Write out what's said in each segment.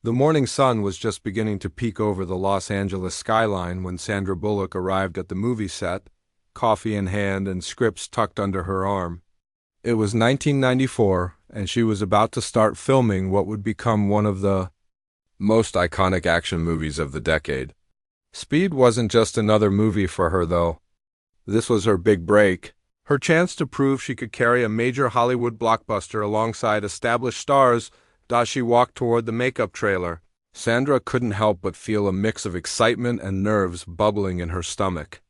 The morning sun was just beginning to peek over the Los Angeles skyline when Sandra Bullock arrived at the movie set, coffee in hand and scripts tucked under her arm. It was 1994, and she was about to start filming what would become one of the most iconic action movies of the decade. Speed wasn't just another movie for her, though. This was her big break, her chance to prove she could carry a major Hollywood blockbuster alongside established stars. As she walked toward the makeup trailer, Sandra couldn't help but feel a mix of excitement and nerves bubbling in her stomach.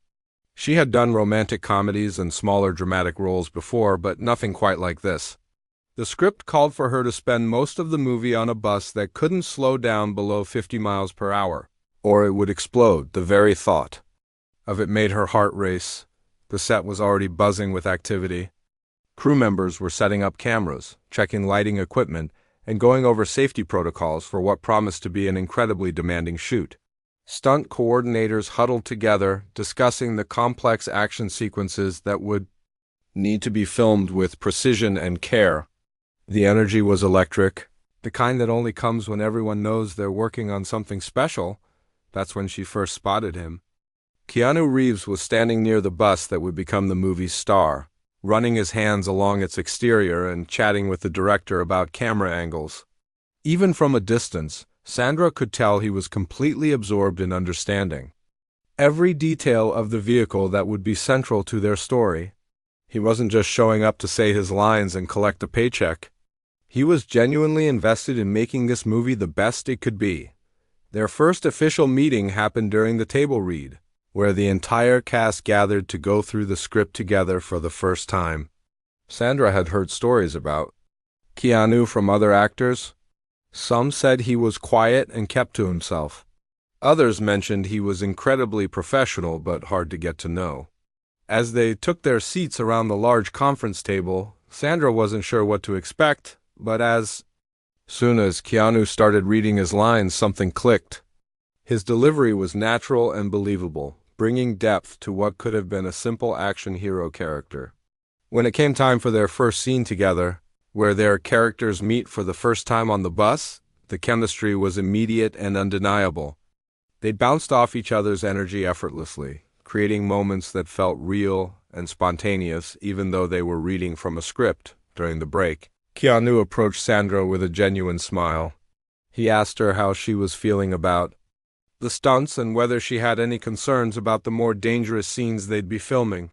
She had done romantic comedies and smaller dramatic roles before, but nothing quite like this. The script called for her to spend most of the movie on a bus that couldn't slow down below 50 miles per hour, or it would explode. The very thought of it made her heart race. The set was already buzzing with activity. Crew members were setting up cameras, checking lighting equipment, and going over safety protocols for what promised to be an incredibly demanding shoot. Stunt coordinators huddled together, discussing the complex action sequences that would need to be filmed with precision and care. The energy was electric, the kind that only comes when everyone knows they're working on something special. That's when she first spotted him. Keanu Reeves was standing near the bus that would become the movie's star, running his hands along its exterior and chatting with the director about camera angles. Even from a distance, Sandra could tell he was completely absorbed in understanding every detail of the vehicle that would be central to their story. He wasn't just showing up to say his lines and collect a paycheck. He was genuinely invested in making this movie the best it could be. Their first official meeting happened during the table read, where the entire cast gathered to go through the script together for the first time. Sandra had heard stories about Keanu from other actors. Some said he was quiet and kept to himself. Others mentioned he was incredibly professional but hard to get to know. As they took their seats around the large conference table, Sandra wasn't sure what to expect, but as soon as Keanu started reading his lines, something clicked. His delivery was natural and believable, bringing depth to what could have been a simple action hero character. When it came time for their first scene together, where their characters meet for the first time on the bus, the chemistry was immediate and undeniable. They bounced off each other's energy effortlessly, creating moments that felt real and spontaneous even though they were reading from a script. During the break, Keanu approached Sandra with a genuine smile. He asked her how she was feeling about the stunts and whether she had any concerns about the more dangerous scenes they'd be filming.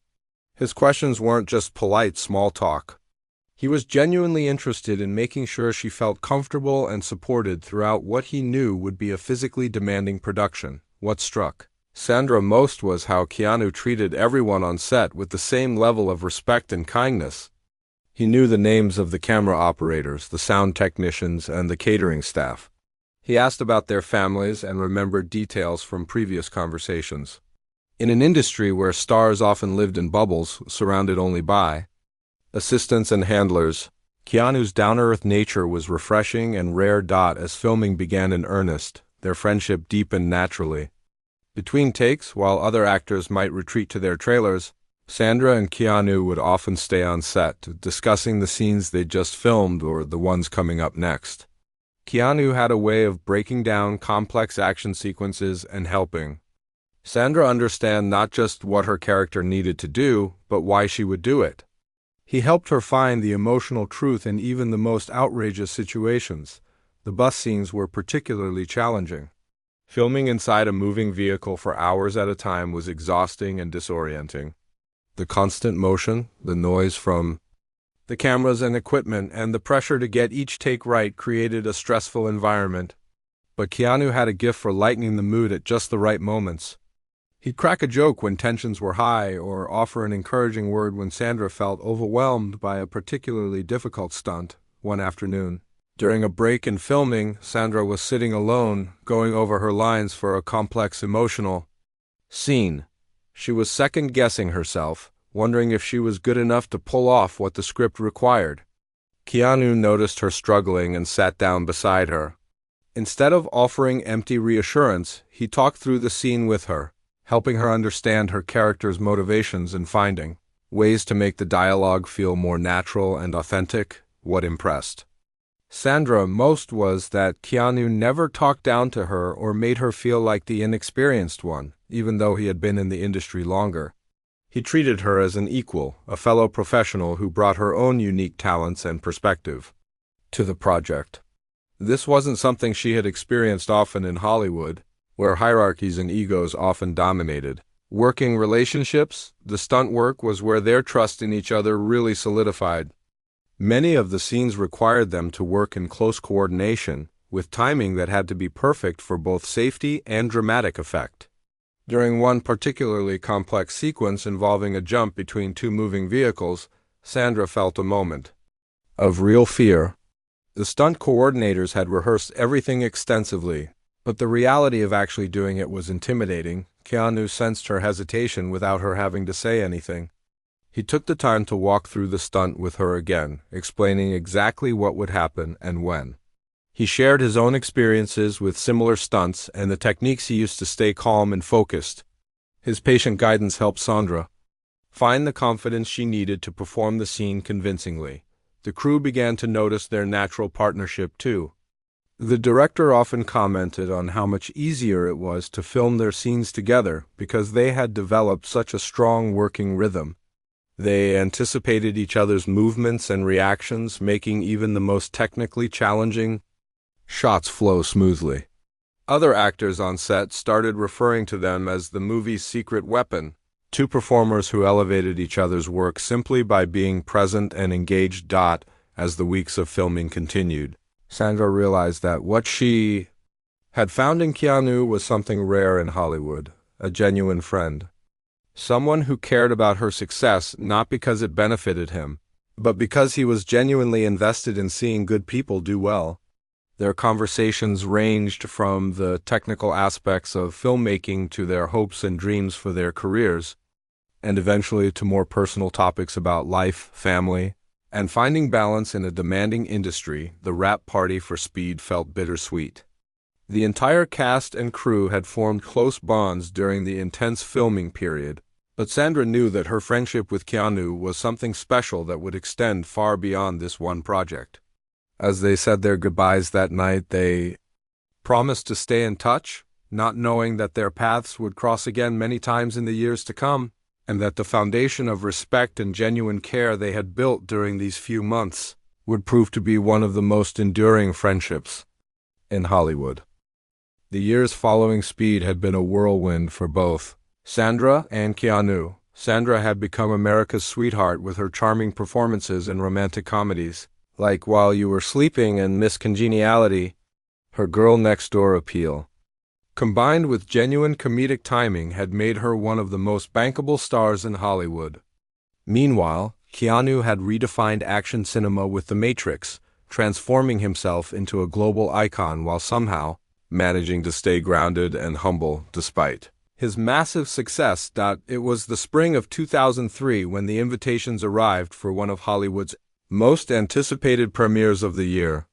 His questions weren't just polite small talk. He was genuinely interested in making sure she felt comfortable and supported throughout what he knew would be a physically demanding production. What struck Sandra most was how Keanu treated everyone on set with the same level of respect and kindness. He knew the names of the camera operators, the sound technicians, and the catering staff. He asked about their families and remembered details from previous conversations. In an industry where stars often lived in bubbles, surrounded only by assistants and handlers, Keanu's down-to-earth nature was refreshing and rare. As filming began in earnest, their friendship deepened naturally. Between takes, while other actors might retreat to their trailers, Sandra and Keanu would often stay on set, discussing the scenes they'd just filmed or the ones coming up next. Keanu had a way of breaking down complex action sequences and helping Sandra understand not just what her character needed to do, but why she would do it. He helped her find the emotional truth in even the most outrageous situations. The bus scenes were particularly challenging. Filming inside a moving vehicle for hours at a time was exhausting and disorienting. The constant motion, the noise from the cameras and equipment, and the pressure to get each take right created a stressful environment. But Keanu had a gift for lightening the mood at just the right moments. He'd crack a joke when tensions were high, or offer an encouraging word when Sandra felt overwhelmed by a particularly difficult stunt. One afternoon, during a break in filming, Sandra was sitting alone, going over her lines for a complex emotional scene. She was second-guessing herself, wondering if she was good enough to pull off what the script required. Keanu noticed her struggling and sat down beside her. Instead of offering empty reassurance, he talked through the scene with her, helping her understand her character's motivations and finding ways to make the dialogue feel more natural and authentic. What impressed Sandra most was that Keanu never talked down to her or made her feel like the inexperienced one, even though he had been in the industry longer. He treated her as an equal, a fellow professional who brought her own unique talents and perspective to the project. This wasn't something she had experienced often in Hollywood, where hierarchies and egos often dominated. Working relationships, the stunt work was where their trust in each other really solidified. Many of the scenes required them to work in close coordination, with timing that had to be perfect for both safety and dramatic effect. During one particularly complex sequence involving a jump between two moving vehicles, Sandra felt a moment of real fear. The stunt coordinators had rehearsed everything extensively, but the reality of actually doing it was intimidating. Keanu sensed her hesitation without her having to say anything. He took the time to walk through the stunt with her again, explaining exactly what would happen and when. He shared his own experiences with similar stunts and the techniques he used to stay calm and focused. His patient guidance helped Sandra find the confidence she needed to perform the scene convincingly. The crew began to notice their natural partnership too. The director often commented on how much easier it was to film their scenes together because they had developed such a strong working rhythm. They anticipated each other's movements and reactions, making even the most technically challenging shots flow smoothly. Other actors on set started referring to them as the movie's secret weapon, two performers who elevated each other's work simply by being present and engaged. As the weeks of filming continued, Sandra realized that what she had found in Keanu was something rare in Hollywood, a genuine friend. Someone who cared about her success not because it benefited him, but because he was genuinely invested in seeing good people do well. Their conversations ranged from the technical aspects of filmmaking to their hopes and dreams for their careers, and eventually to more personal topics about life, family, and finding balance in a demanding industry. The wrap party for Speed felt bittersweet. The entire cast and crew had formed close bonds during the intense filming period, but Sandra knew that her friendship with Keanu was something special that would extend far beyond this one project. As they said their goodbyes that night, they promised to stay in touch, not knowing that their paths would cross again many times in the years to come, and that the foundation of respect and genuine care they had built during these few months would prove to be one of the most enduring friendships in Hollywood. The years following Speed had been a whirlwind for both Sandra and Keanu. Sandra had become America's sweetheart with her charming performances in romantic comedies, like While You Were Sleeping and Miss Congeniality. Her girl-next-door appeal, combined with genuine comedic timing, had made her one of the most bankable stars in Hollywood. Meanwhile, Keanu had redefined action cinema with The Matrix, transforming himself into a global icon while somehow managing to stay grounded and humble despite his massive success. It was the spring of 2003 when the invitations arrived for one of Hollywood's most anticipated premieres of the year.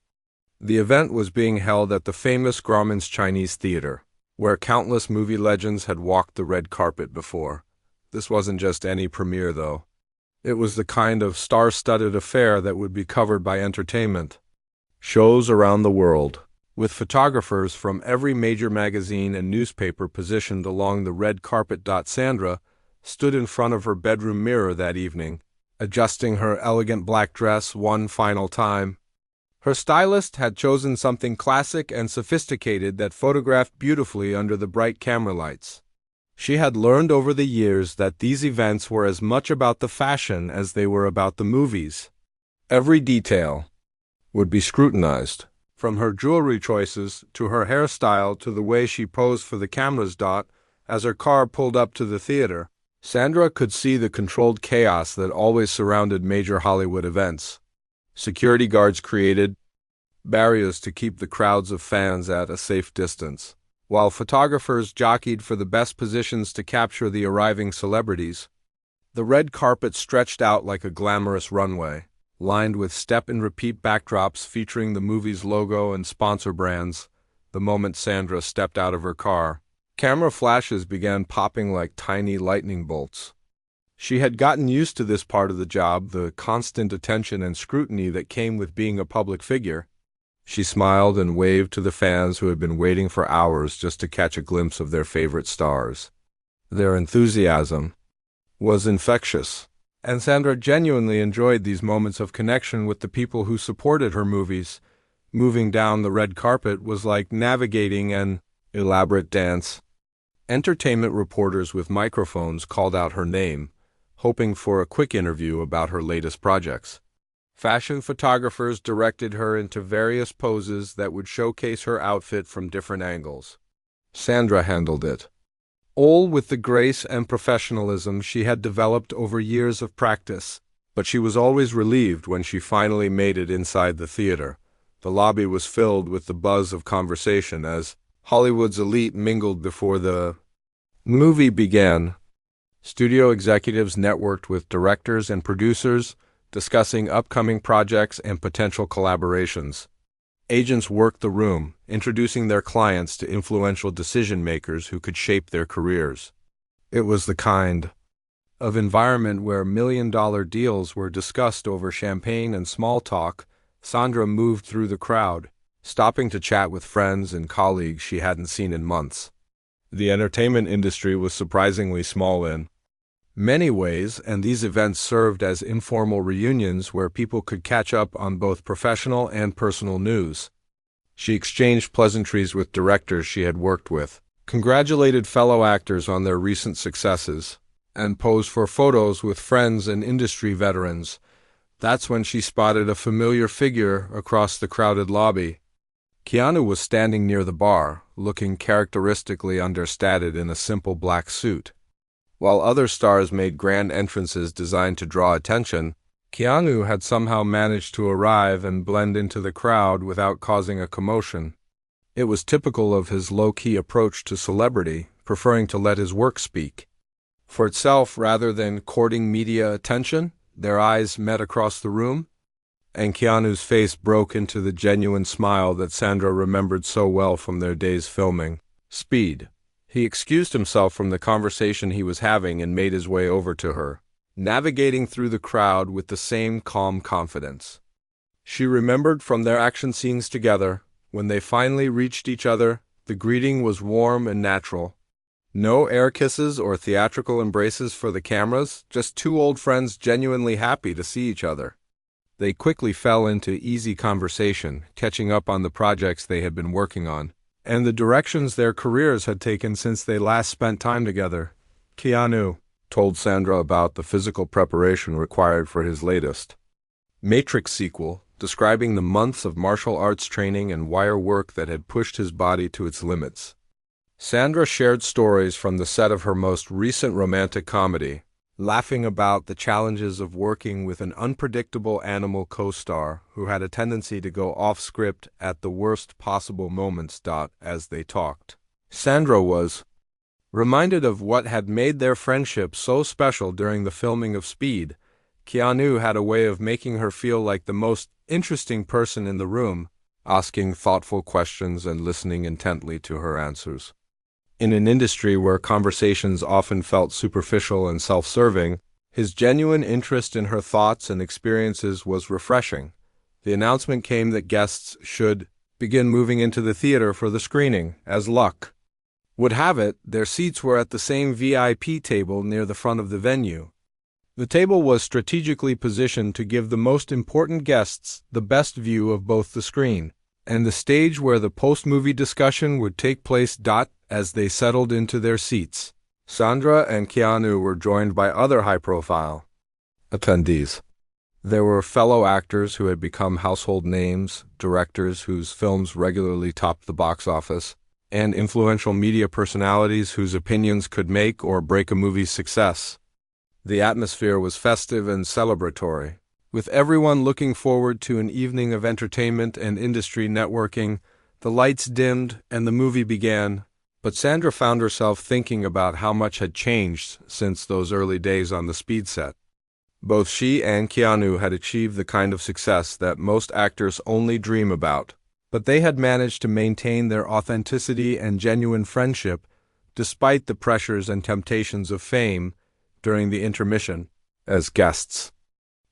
The event was being held at the famous Grauman's Chinese Theater, where countless movie legends had walked the red carpet before. This wasn't just any premiere, though. It was the kind of star-studded affair that would be covered by entertainment shows around the world, with photographers from every major magazine and newspaper positioned along the red carpet. Sandra stood in front of her bedroom mirror that evening, adjusting her elegant black dress one final time. Her stylist had chosen something classic and sophisticated that photographed beautifully under the bright camera lights. She had learned over the years that these events were as much about the fashion as they were about the movies. Every detail would be scrutinized, from her jewelry choices to her hairstyle to the way she posed for the cameras. As her car pulled up to the theater, Sandra could see the controlled chaos that always surrounded major Hollywood events. Security guards created barriers to keep the crowds of fans at a safe distance, while photographers jockeyed for the best positions to capture the arriving celebrities. The red carpet stretched out like a glamorous runway, lined with step-and-repeat backdrops featuring the movie's logo and sponsor brands. The moment Sandra stepped out of her car, camera flashes began popping like tiny lightning bolts. She had gotten used to this part of the job, the constant attention and scrutiny that came with being a public figure. She smiled and waved to the fans who had been waiting for hours just to catch a glimpse of their favorite stars. Their enthusiasm was infectious, and Sandra genuinely enjoyed these moments of connection with the people who supported her movies. Moving down the red carpet was like navigating an elaborate dance. Entertainment reporters with microphones called out her name, hoping for a quick interview about her latest projects. Fashion photographers directed her into various poses that would showcase her outfit from different angles. Sandra handled it, all with the grace and professionalism she had developed over years of practice, but she was always relieved when she finally made it inside the theater. The lobby was filled with the buzz of conversation as Hollywood's elite mingled before the movie began. Studio executives networked with directors and producers, discussing upcoming projects and potential collaborations. Agents worked the room, introducing their clients to influential decision-makers who could shape their careers. It was the kind of environment where million-dollar deals were discussed over champagne and small talk. Sandra moved through the crowd, stopping to chat with friends and colleagues she hadn't seen in months. The entertainment industry was surprisingly small in many ways, and these events served as informal reunions where people could catch up on both professional and personal news. She exchanged pleasantries with directors she had worked with, congratulated fellow actors on their recent successes, and posed for photos with friends and industry veterans. That's when she spotted a familiar figure across the crowded lobby. Keanu was standing near the bar, looking characteristically understated in a simple black suit. While other stars made grand entrances designed to draw attention, Keanu had somehow managed to arrive and blend into the crowd without causing a commotion. It was typical of his low-key approach to celebrity, preferring to let his work speak for itself rather than courting media attention. Their eyes met across the room, and Keanu's face broke into the genuine smile that Sandra remembered so well from their days filming Speed. He excused himself from the conversation he was having and made his way over to her, navigating through the crowd with the same calm confidence she remembered from their action scenes together. When they finally reached each other, the greeting was warm and natural. No air kisses or theatrical embraces for the cameras, just two old friends genuinely happy to see each other. They quickly fell into easy conversation, catching up on the projects they had been working on, and the directions their careers had taken since they last spent time together. Keanu told Sandra about the physical preparation required for his latest Matrix sequel, describing the months of martial arts training and wire work that had pushed his body to its limits. Sandra shared stories from the set of her most recent romantic comedy, laughing about the challenges of working with an unpredictable animal co-star who had a tendency to go off-script at the worst possible moments. As they talked, Sandra was reminded of what had made their friendship so special during the filming of Speed. Keanu had a way of making her feel like the most interesting person in the room, asking thoughtful questions and listening intently to her answers. In an industry where conversations often felt superficial and self-serving, his genuine interest in her thoughts and experiences was refreshing. The announcement came that guests should begin moving into the theater for the screening. As luck would have it, their seats were at the same VIP table near the front of the venue. The table was strategically positioned to give the most important guests the best view of both the screen and the stage where the post-movie discussion would take place. As they settled into their seats, Sandra and Keanu were joined by other high-profile attendees. There were fellow actors who had become household names, directors whose films regularly topped the box office, and influential media personalities whose opinions could make or break a movie's success. The atmosphere was festive and celebratory, with everyone looking forward to an evening of entertainment and industry networking. The lights dimmed and the movie began, but Sandra found herself thinking about how much had changed since those early days on the Speed set. Both she and Keanu had achieved the kind of success that most actors only dream about, but they had managed to maintain their authenticity and genuine friendship despite the pressures and temptations of fame. During the intermission, as guests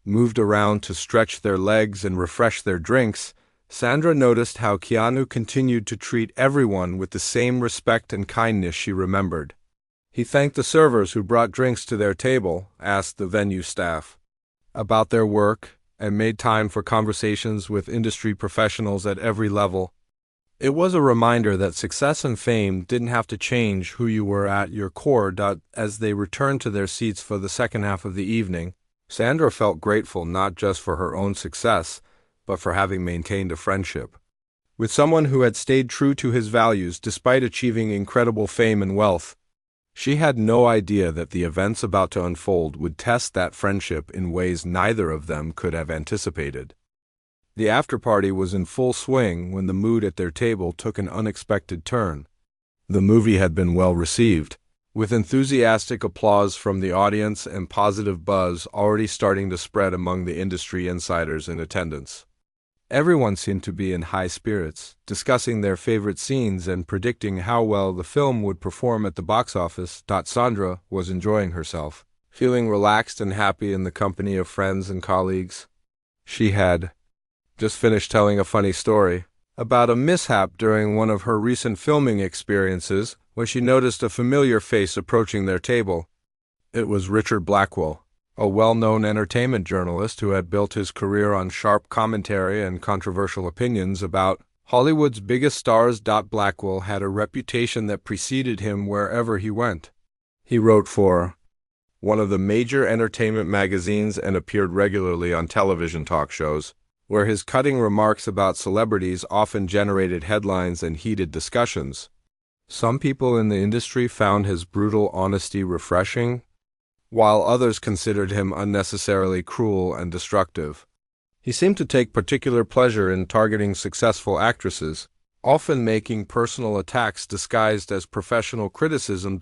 moved around to stretch their legs and refresh their drinks, Sandra noticed how Keanu continued to treat everyone with the same respect and kindness she remembered. He thanked the servers who brought drinks to their table, asked the venue staff about their work, and made time for conversations with industry professionals at every level. It was a reminder that success and fame didn't have to change who you were at your core. As they returned to their seats for the second half of the evening, Sandra felt grateful not just for her own success, but for having maintained a friendship with someone who had stayed true to his values despite achieving incredible fame and wealth. She had no idea that the events about to unfold would test that friendship in ways neither of them could have anticipated. The after-party was in full swing when the mood at their table took an unexpected turn. The movie had been well received, with enthusiastic applause from the audience and positive buzz already starting to spread among the industry insiders in attendance. Everyone seemed to be in high spirits, discussing their favorite scenes and predicting how well the film would perform at the box office. Sandra was enjoying herself, feeling relaxed and happy in the company of friends and colleagues. She had just finished telling a funny story about a mishap during one of her recent filming experiences when she noticed a familiar face approaching their table. It was Richard Blackwell, a well-known entertainment journalist who had built his career on sharp commentary and controversial opinions about Hollywood's biggest stars. Blackwell had a reputation that preceded him wherever he went. He wrote for one of the major entertainment magazines and appeared regularly on television talk shows, where his cutting remarks about celebrities often generated headlines and heated discussions. Some people in the industry found his brutal honesty refreshing, while others considered him unnecessarily cruel and destructive. He seemed to take particular pleasure in targeting successful actresses, often making personal attacks disguised as professional criticism.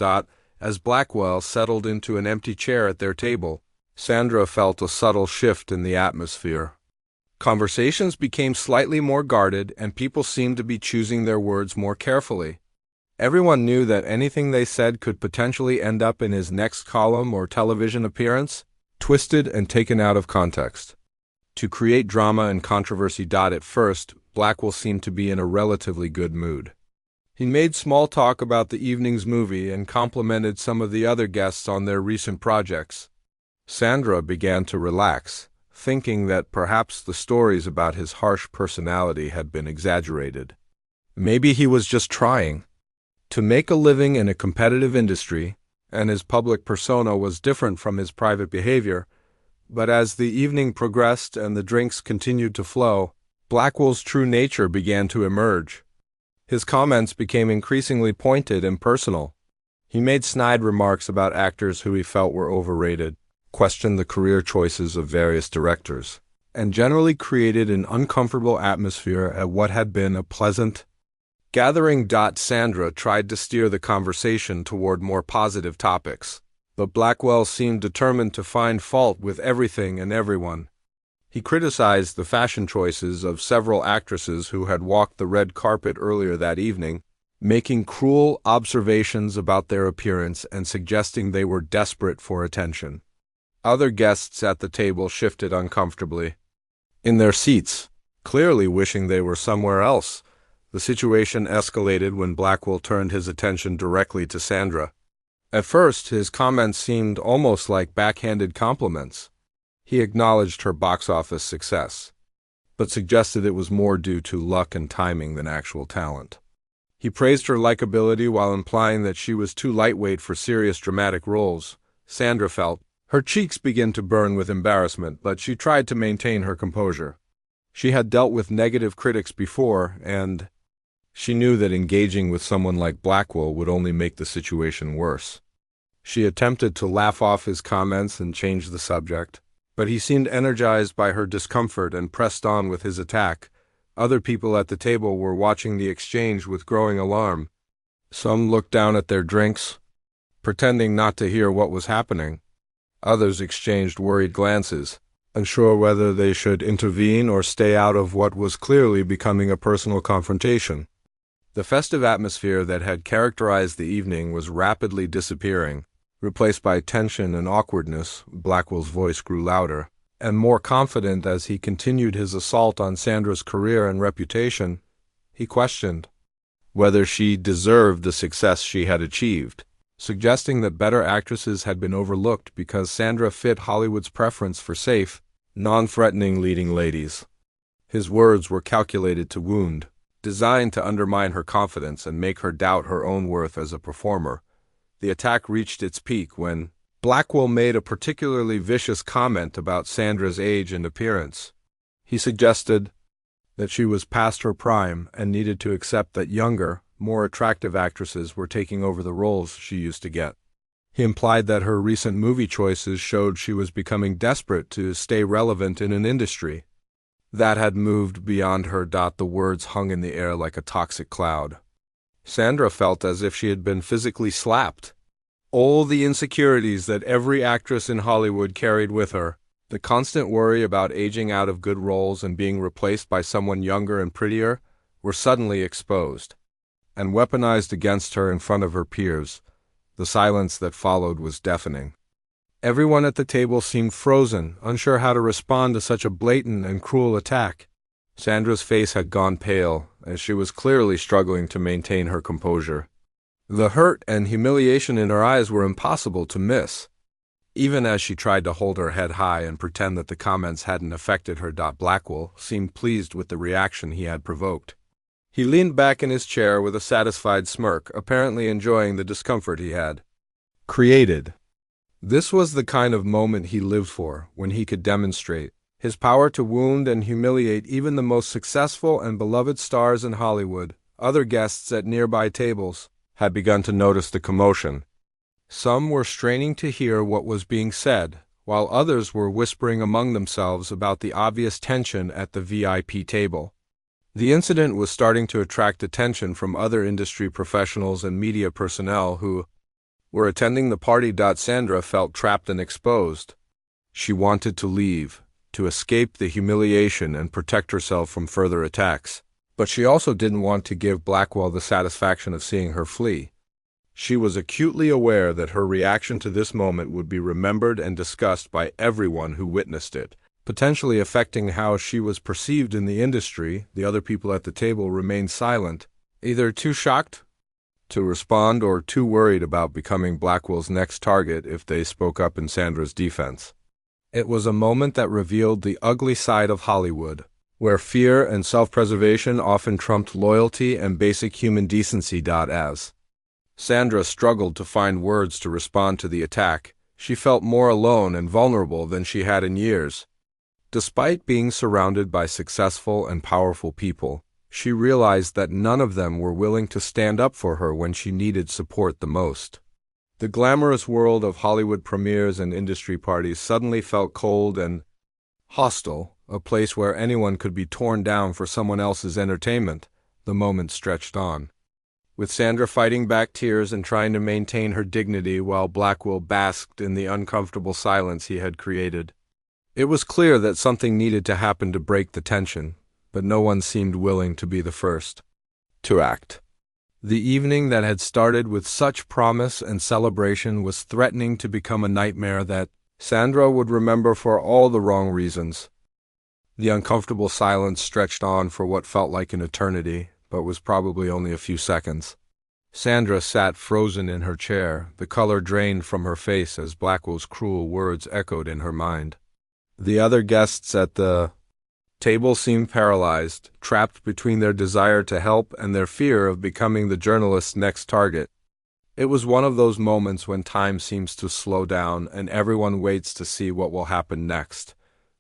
As Blackwell settled into an empty chair at their table, Sandra felt a subtle shift in the atmosphere. Conversations became slightly more guarded, and people seemed to be choosing their words more carefully. Everyone knew that anything they said could potentially end up in his next column or television appearance, twisted and taken out of context. To create drama and controversy. At first, Blackwell seemed to be in a relatively good mood. He made small talk about the evening's movie and complimented some of the other guests on their recent projects. Sandra began to relax, thinking that perhaps the stories about his harsh personality had been exaggerated. Maybe he was just trying to make a living in a competitive industry, and his public persona was different from his private behavior. But as the evening progressed and the drinks continued to flow, Blackwell's true nature began to emerge. His comments became increasingly pointed and personal. He made snide remarks about actors who he felt were overrated, questioned the career choices of various directors, and generally created an uncomfortable atmosphere at what had been a pleasant gathering. Sandra tried to steer the conversation toward more positive topics, but Blackwell seemed determined to find fault with everything and everyone. He criticized the fashion choices of several actresses who had walked the red carpet earlier that evening, making cruel observations about their appearance and suggesting they were desperate for attention. Other guests at the table shifted uncomfortably in their seats, clearly wishing they were somewhere else. The situation escalated when Blackwell turned his attention directly to Sandra. At first, his comments seemed almost like backhanded compliments. He acknowledged her box office success, but suggested it was more due to luck and timing than actual talent. He praised her likability while implying that she was too lightweight for serious dramatic roles. Sandra felt her cheeks began to burn with embarrassment, but she tried to maintain her composure. She had dealt with negative critics before, and she knew that engaging with someone like Blackwell would only make the situation worse. She attempted to laugh off his comments and change the subject, but he seemed energized by her discomfort and pressed on with his attack. Other people at the table were watching the exchange with growing alarm. Some looked down at their drinks, pretending not to hear what was happening. Others exchanged worried glances, unsure whether they should intervene or stay out of what was clearly becoming a personal confrontation. The festive atmosphere that had characterized the evening was rapidly disappearing, replaced by tension and awkwardness. Blackwell's voice grew louder. And more confident as he continued his assault on Sandra's career and reputation, he questioned whether she deserved the success she had achieved, suggesting that better actresses had been overlooked because Sandra fit Hollywood's preference for safe, non-threatening leading ladies. His words were calculated to wound, designed to undermine her confidence and make her doubt her own worth as a performer. The attack reached its peak when Blackwell made a particularly vicious comment about Sandra's age and appearance. He suggested that she was past her prime and needed to accept that younger, more attractive actresses were taking over the roles she used to get. He implied that her recent movie choices showed she was becoming desperate to stay relevant in an industry that had moved beyond her. The words hung in the air like a toxic cloud. Sandra felt as if she had been physically slapped. All the insecurities that every actress in Hollywood carried with her, the constant worry about aging out of good roles and being replaced by someone younger and prettier, were suddenly exposed and weaponized against her in front of her peers. The silence that followed was deafening. Everyone at the table seemed frozen, unsure how to respond to such a blatant and cruel attack. Sandra's face had gone pale, as she was clearly struggling to maintain her composure. The hurt and humiliation in her eyes were impossible to miss, even as she tried to hold her head high and pretend that the comments hadn't affected her. Blackwell seemed pleased with the reaction he had provoked. He leaned back in his chair with a satisfied smirk, apparently enjoying the discomfort he had created. This was the kind of moment he lived for, when he could demonstrate his power to wound and humiliate even the most successful and beloved stars in Hollywood. Other guests at nearby tables had begun to notice the commotion. Some were straining to hear what was being said, while others were whispering among themselves about the obvious tension at the VIP table. The incident was starting to attract attention from other industry professionals and media personnel who were attending the party. Sandra felt trapped and exposed. She wanted to leave, to escape the humiliation and protect herself from further attacks. But she also didn't want to give Blackwell the satisfaction of seeing her flee. She was acutely aware that her reaction to this moment would be remembered and discussed by everyone who witnessed it, potentially affecting how she was perceived in the industry. The other people at the table remained silent, either too shocked to respond or too worried about becoming Blackwell's next target if they spoke up in Sandra's defense. It was a moment that revealed the ugly side of Hollywood, where fear and self-preservation often trumped loyalty and basic human decency. As Sandra struggled to find words to respond to the attack, she felt more alone and vulnerable than she had in years. Despite being surrounded by successful and powerful people, she realized that none of them were willing to stand up for her when she needed support the most. The glamorous world of Hollywood premieres and industry parties suddenly felt cold and hostile, a place where anyone could be torn down for someone else's entertainment. The moment stretched on, with Sandra fighting back tears and trying to maintain her dignity while Blackwell basked in the uncomfortable silence he had created. It was clear that something needed to happen to break the tension, but no one seemed willing to be the first to act. The evening that had started with such promise and celebration was threatening to become a nightmare that Sandra would remember for all the wrong reasons. The uncomfortable silence stretched on for what felt like an eternity, but was probably only a few seconds. Sandra sat frozen in her chair, the color drained from her face as Blackwell's cruel words echoed in her mind. The other guests at the table seemed paralyzed, trapped between their desire to help and their fear of becoming the journalist's next target. It was one of those moments when time seems to slow down and everyone waits to see what will happen next.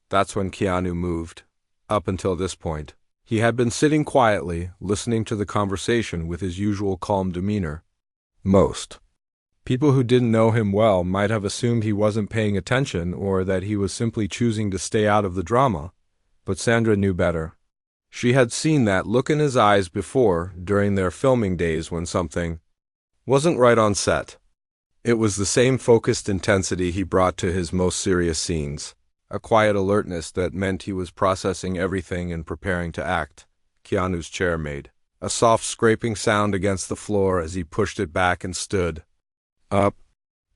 That's when Keanu moved. Up until this point, he had been sitting quietly, listening to the conversation with his usual calm demeanor. Most people who didn't know him well might have assumed he wasn't paying attention or that he was simply choosing to stay out of the drama. But Sandra knew better. She had seen that look in his eyes before, during their filming days when something wasn't right on set. It was the same focused intensity he brought to his most serious scenes, a quiet alertness that meant he was processing everything and preparing to act. Keanu's chair made a soft scraping sound against the floor as he pushed it back and stood up.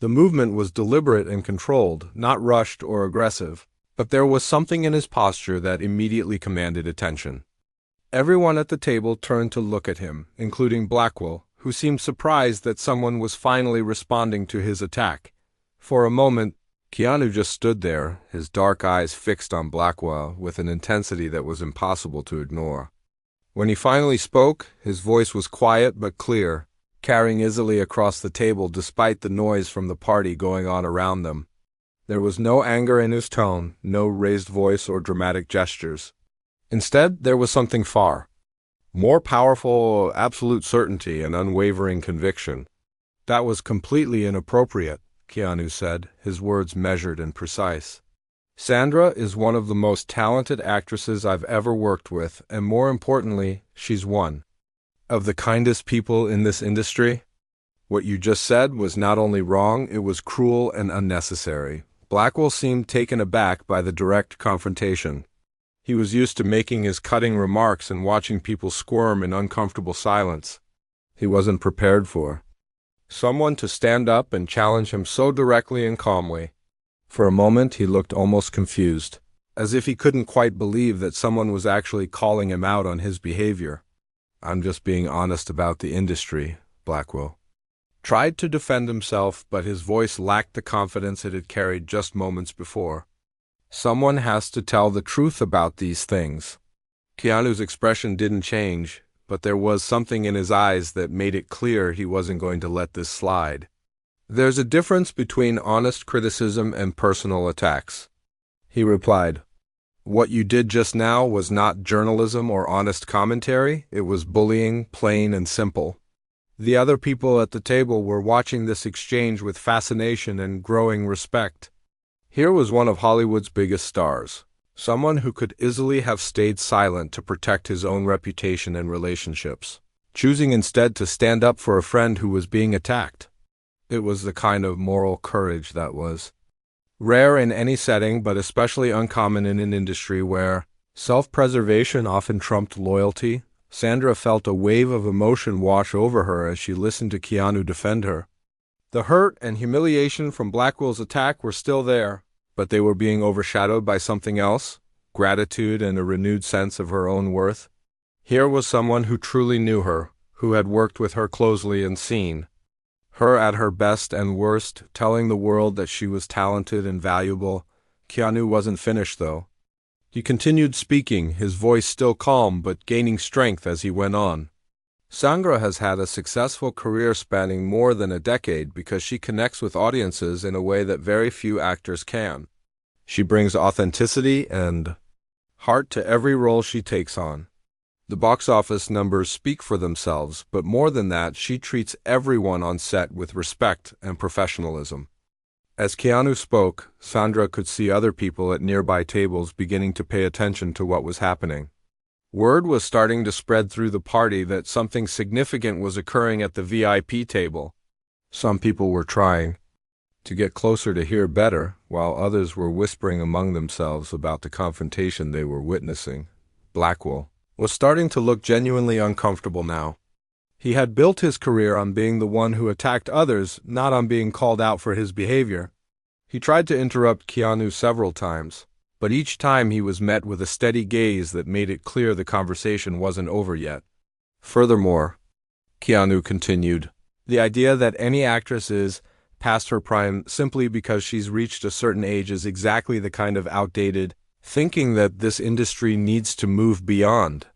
The movement was deliberate and controlled, not rushed or aggressive, But there was something in his posture that immediately commanded attention. Everyone at the table turned to look at him, including Blackwell, who seemed surprised that someone was finally responding to his attack. For a moment, Keanu just stood there, his dark eyes fixed on Blackwell with an intensity that was impossible to ignore. When he finally spoke, his voice was quiet but clear, carrying easily across the table despite the noise from the party going on around them. There was no anger in his tone, no raised voice or dramatic gestures. Instead, there was something far more powerful, absolute certainty and unwavering conviction. That was completely inappropriate, Keanu said, his words measured and precise. Sandra is one of the most talented actresses I've ever worked with, and more importantly, she's one of the kindest people in this industry. What you just said was not only wrong, it was cruel and unnecessary. Blackwell seemed taken aback by the direct confrontation. He was used to making his cutting remarks and watching people squirm in uncomfortable silence. He wasn't prepared for someone to stand up and challenge him so directly and calmly. For a moment, he looked almost confused, as if he couldn't quite believe that someone was actually calling him out on his behavior. "I'm just being honest about the industry," Blackwell tried to defend himself, but his voice lacked the confidence it had carried just moments before. "Someone has to tell the truth about these things." Keanu's expression didn't change, but there was something in his eyes that made it clear he wasn't going to let this slide. "There's a difference between honest criticism and personal attacks," he replied. "What you did just now was not journalism or honest commentary, it was bullying, plain and simple." The other people at the table were watching this exchange with fascination and growing respect. Here was one of Hollywood's biggest stars, someone who could easily have stayed silent to protect his own reputation and relationships, choosing instead to stand up for a friend who was being attacked. It was the kind of moral courage that was rare in any setting, but especially uncommon in an industry where self-preservation often trumped loyalty. Sandra felt a wave of emotion wash over her as she listened to Keanu defend her. The hurt and humiliation from Blackwell's attack were still there, but they were being overshadowed by something else, gratitude and a renewed sense of her own worth. Here was someone who truly knew her, who had worked with her closely and seen her at her best and worst, telling the world that she was talented and valuable. Keanu wasn't finished, though. He continued speaking, his voice still calm but gaining strength as he went on. "Sandra has had a successful career spanning more than a decade because she connects with audiences in a way that very few actors can. She brings authenticity and heart to every role she takes on. The box office numbers speak for themselves, but more than that, she treats everyone on set with respect and professionalism." As Keanu spoke, Sandra could see other people at nearby tables beginning to pay attention to what was happening. Word was starting to spread through the party that something significant was occurring at the VIP table. Some people were trying to get closer to hear better, while others were whispering among themselves about the confrontation they were witnessing. Blackwell was starting to look genuinely uncomfortable now. He had built his career on being the one who attacked others, not on being called out for his behavior. He tried to interrupt Keanu several times, but each time he was met with a steady gaze that made it clear the conversation wasn't over yet. "Furthermore," Keanu continued, "the idea that any actress is past her prime simply because she's reached a certain age is exactly the kind of outdated thinking that this industry needs to move beyond.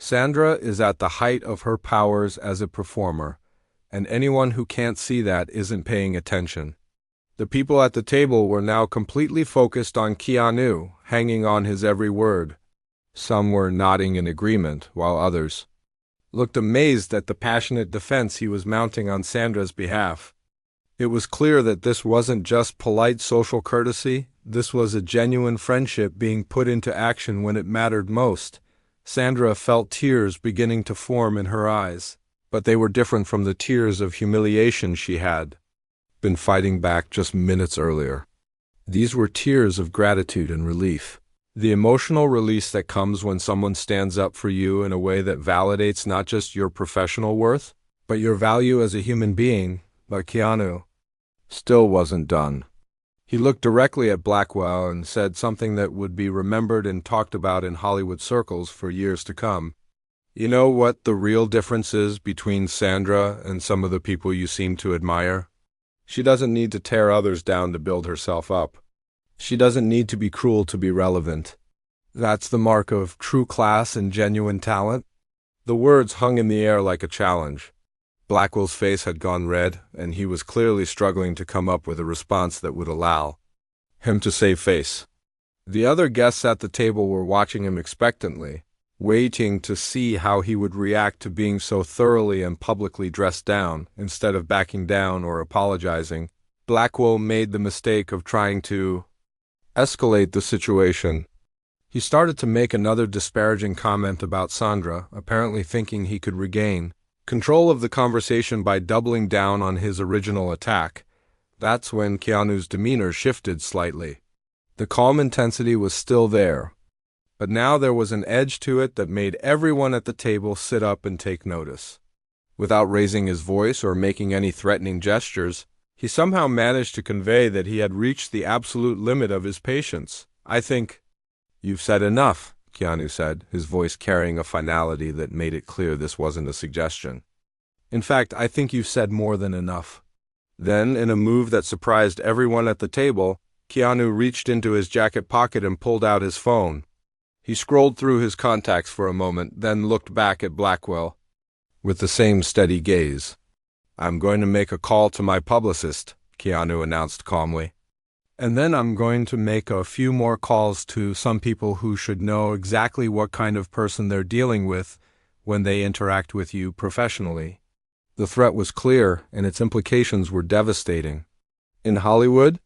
Sandra is at the height of her powers as a performer, and anyone who can't see that isn't paying attention." The people at the table were now completely focused on Keanu, hanging on his every word. Some were nodding in agreement, while others looked amazed at the passionate defense he was mounting on Sandra's behalf. It was clear that this wasn't just polite social courtesy, this was a genuine friendship being put into action when it mattered most. Sandra felt tears beginning to form in her eyes, but they were different from the tears of humiliation she had been fighting back just minutes earlier. These were tears of gratitude and relief. The emotional release that comes when someone stands up for you in a way that validates not just your professional worth, but your value as a human being. But Keanu still wasn't done. He looked directly at Blackwell and said something that would be remembered and talked about in Hollywood circles for years to come. You know what the real difference is between Sandra and some of the people you seem to admire? She doesn't need to tear others down to build herself up. She doesn't need to be cruel to be relevant. That's the mark of true class and genuine talent. The words hung in the air like a challenge. Blackwell's face had gone red, and he was clearly struggling to come up with a response that would allow him to save face. The other guests at the table were watching him expectantly, waiting to see how he would react to being so thoroughly and publicly dressed down. Instead of backing down or apologizing, Blackwell made the mistake of trying to escalate the situation. He started to make another disparaging comment about Sandra, apparently thinking he could regain control of the conversation by doubling down on his original attack. That's when Keanu's demeanor shifted slightly. The calm intensity was still there, but now there was an edge to it that made everyone at the table sit up and take notice. Without raising his voice or making any threatening gestures, he somehow managed to convey that he had reached the absolute limit of his patience. "I think you've said enough," Keanu said, his voice carrying a finality that made it clear this wasn't a suggestion. "In fact, I think you've said more than enough." Then, in a move that surprised everyone at the table, Keanu reached into his jacket pocket and pulled out his phone. He scrolled through his contacts for a moment, then looked back at Blackwell with the same steady gaze. "I'm going to make a call to my publicist," Keanu announced calmly. "And then I'm going to make a few more calls to some people who should know exactly what kind of person they're dealing with when they interact with you professionally." The threat was clear, and its implications were devastating. In Hollywood,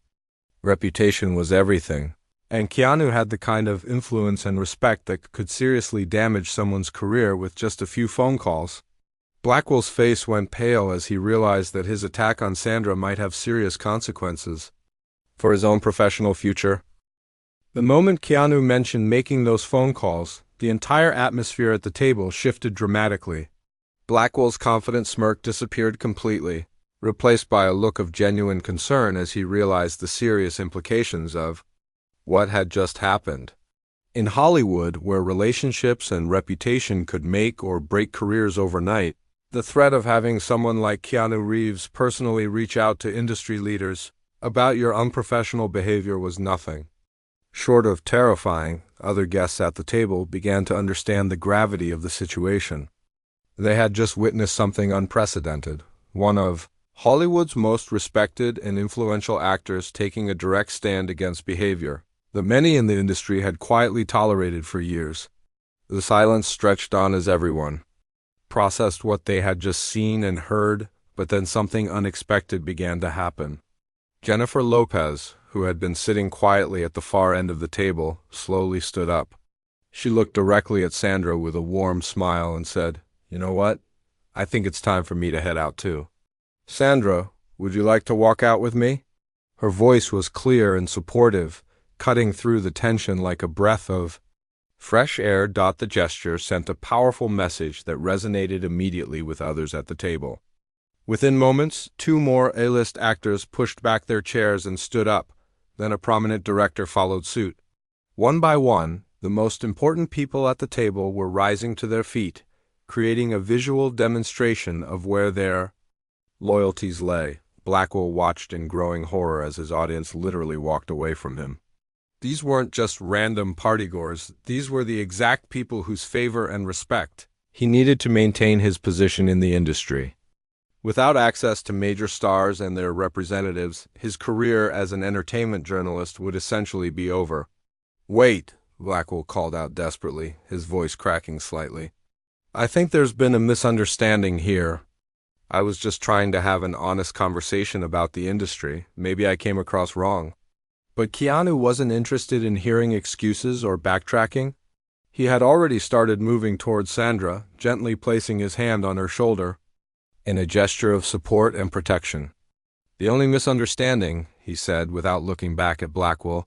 reputation was everything, and Keanu had the kind of influence and respect that could seriously damage someone's career with just a few phone calls. Blackwell's face went pale as he realized that his attack on Sandra might have serious consequences for his own professional future. The moment Keanu mentioned making those phone calls, the entire atmosphere at the table shifted dramatically. Blackwell's confident smirk disappeared completely, replaced by a look of genuine concern as he realized the serious implications of what had just happened. In Hollywood, where relationships and reputation could make or break careers overnight, the threat of having someone like Keanu Reeves personally reach out to industry leaders about your unprofessional behavior was nothing short of terrifying. Other guests at the table began to understand the gravity of the situation. They had just witnessed something unprecedented, one of Hollywood's most respected and influential actors taking a direct stand against behavior that many in the industry had quietly tolerated for years. The silence stretched on as everyone processed what they had just seen and heard, but then something unexpected began to happen. Jennifer Lopez, who had been sitting quietly at the far end of the table, slowly stood up. She looked directly at Sandra with a warm smile and said, "You know what? I think it's time for me to head out too. Sandra, would you like to walk out with me?" Her voice was clear and supportive, cutting through the tension like a breath of fresh air. The gesture sent a powerful message that resonated immediately with others at the table. Within moments, two more A-list actors pushed back their chairs and stood up. Then a prominent director followed suit. One by one, the most important people at the table were rising to their feet, creating a visual demonstration of where their loyalties lay. Blackwell watched in growing horror as his audience literally walked away from him. These weren't just random partygoers. These were the exact people whose favor and respect he needed to maintain his position in the industry. Without access to major stars and their representatives, his career as an entertainment journalist would essentially be over. "Wait," Blackwell called out desperately, his voice cracking slightly. "I think there's been a misunderstanding here. I was just trying to have an honest conversation about the industry. Maybe I came across wrong." But Keanu wasn't interested in hearing excuses or backtracking. He had already started moving towards Sandra, gently placing his hand on her shoulder in a gesture of support and protection. "The only misunderstanding," he said without looking back at Blackwell,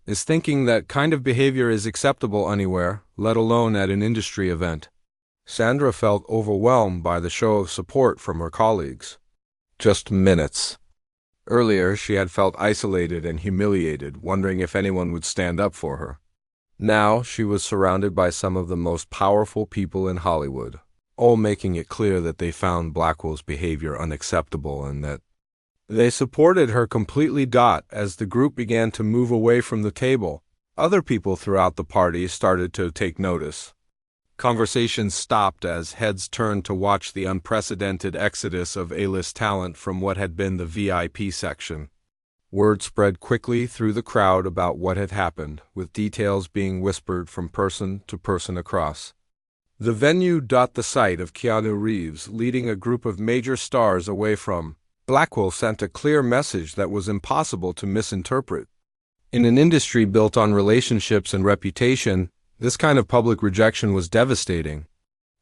"is thinking that kind of behavior is acceptable anywhere, let alone at an industry event." Sandra felt overwhelmed by the show of support from her colleagues. "Just minutes," Earlier, she had felt isolated and humiliated, wondering if anyone would stand up for her. Now, she was surrounded by some of the most powerful people in Hollywood, all making it clear that they found Blackwell's behavior unacceptable and that they supported her completely. As the group began to move away from the table, other people throughout the party started to take notice. Conversations stopped as heads turned to watch the unprecedented exodus of A-list talent from what had been the VIP section. Word spread quickly through the crowd about what had happened, with details being whispered from person to person across the venue. The sight of Keanu Reeves leading a group of major stars away from Blackwell sent a clear message that was impossible to misinterpret. In an industry built on relationships and reputation, this kind of public rejection was devastating.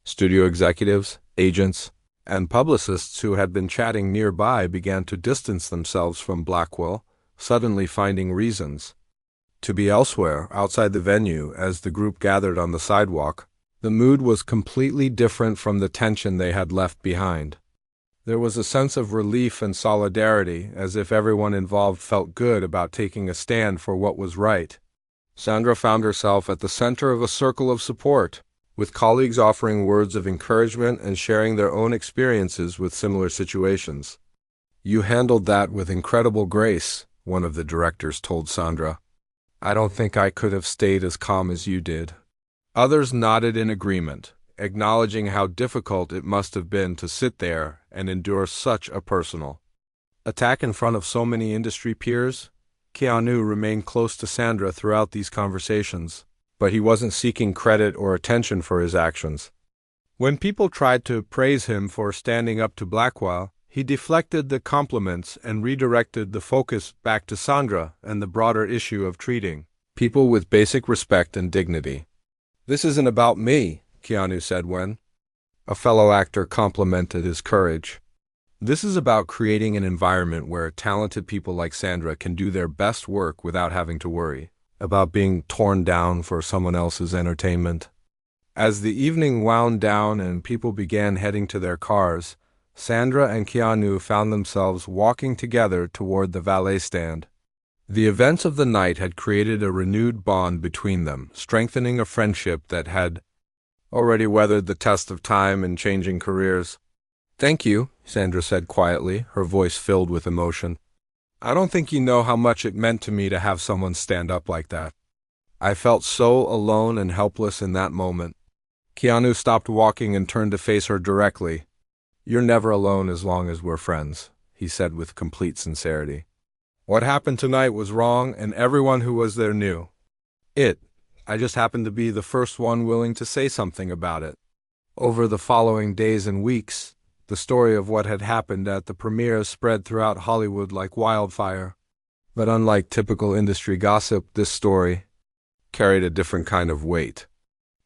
Studio executives, agents, and publicists who had been chatting nearby began to distance themselves from Blackwell, suddenly finding reasons to be elsewhere outside the venue. As the group gathered on the sidewalk, the mood was completely different from the tension they had left behind. There was a sense of relief and solidarity, as if everyone involved felt good about taking a stand for what was right. Sandra found herself at the center of a circle of support, with colleagues offering words of encouragement and sharing their own experiences with similar situations. "You handled that with incredible grace," one of the directors told Sandra. "I don't think I could have stayed as calm as you did." Others nodded in agreement, acknowledging how difficult it must have been to sit there and endure such a personal attack in front of so many industry peers. Keanu remained close to Sandra throughout these conversations, but he wasn't seeking credit or attention for his actions. When people tried to praise him for standing up to Blackwell, he deflected the compliments and redirected the focus back to Sandra and the broader issue of treating people with basic respect and dignity. "This isn't about me," Keanu said when a fellow actor complimented his courage. "This is about creating an environment where talented people like Sandra can do their best work without having to worry about being torn down for someone else's entertainment." As the evening wound down and people began heading to their cars, Sandra and Keanu found themselves walking together toward the valet stand. The events of the night had created a renewed bond between them, strengthening a friendship that had already weathered the test of time and changing careers. "Thank you," Sandra said quietly, her voice filled with emotion. "I don't think you know how much it meant to me to have someone stand up like that. I felt so alone and helpless in that moment." Keanu stopped walking and turned to face her directly. "You're never alone as long as we're friends," he said with complete sincerity. "What happened tonight was wrong, and everyone who was there knew it. I just happened to be the first one willing to say something about it." Over the following days and weeks, the story of what had happened at the premiere spread throughout Hollywood like wildfire. But unlike typical industry gossip, this story carried a different kind of weight.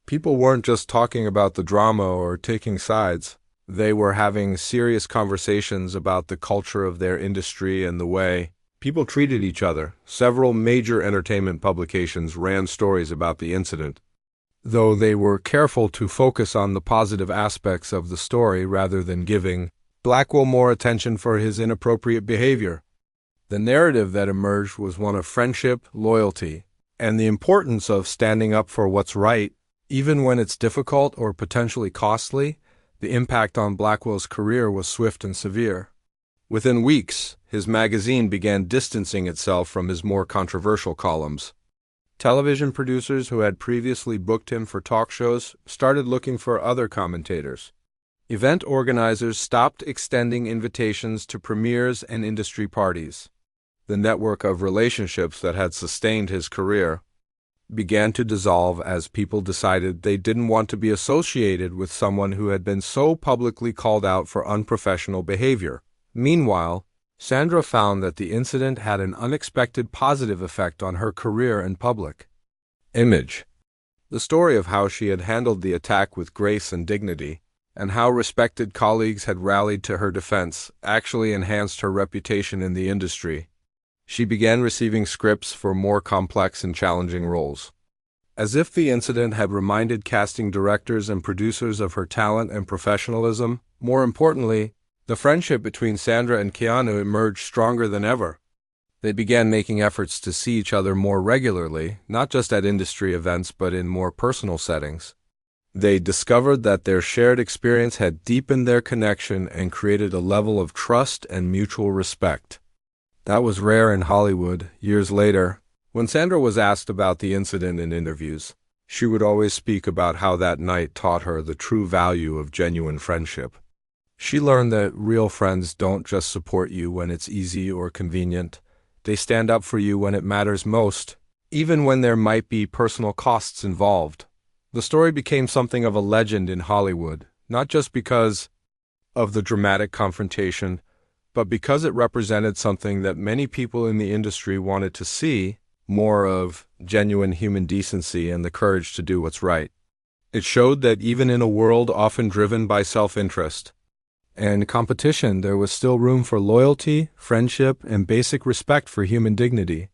People weren't just talking about the drama or taking sides. They were having serious conversations about the culture of their industry and the way people treated each other. Several major entertainment publications ran stories about the incident, though they were careful to focus on the positive aspects of the story rather than giving Blackwell more attention for his inappropriate behavior. The narrative that emerged was one of friendship, loyalty, and the importance of standing up for what's right, even when it's difficult or potentially costly. The impact on Blackwell's career was swift and severe. Within weeks, his magazine began distancing itself from his more controversial columns. Television producers who had previously booked him for talk shows started looking for other commentators. Event organizers stopped extending invitations to premieres and industry parties. The network of relationships that had sustained his career began to dissolve as people decided they didn't want to be associated with someone who had been so publicly called out for unprofessional behavior. Meanwhile, Sandra found that the incident had an unexpected positive effect on her career and public image. The story of how she had handled the attack with grace and dignity, and how respected colleagues had rallied to her defense, actually enhanced her reputation in the industry. She began receiving scripts for more complex and challenging roles. As if the incident had reminded casting directors and producers of her talent and professionalism, more importantly, The friendship between Sandra and Keanu emerged stronger than ever. They began making efforts to see each other more regularly, not just at industry events but in more personal settings. They discovered that their shared experience had deepened their connection and created a level of trust and mutual respect. That was rare in Hollywood. Years later, when Sandra was asked about the incident in interviews, she would always speak about how that night taught her the true value of genuine friendship. She learned that real friends don't just support you when it's easy or convenient. They stand up for you when it matters most, even when there might be personal costs involved. The story became something of a legend in Hollywood, not just because of the dramatic confrontation, but because it represented something that many people in the industry wanted to see: more of genuine human decency and the courage to do what's right. It showed that even in a world often driven by self-interest and competition, there was still room for loyalty, friendship, and basic respect for human dignity.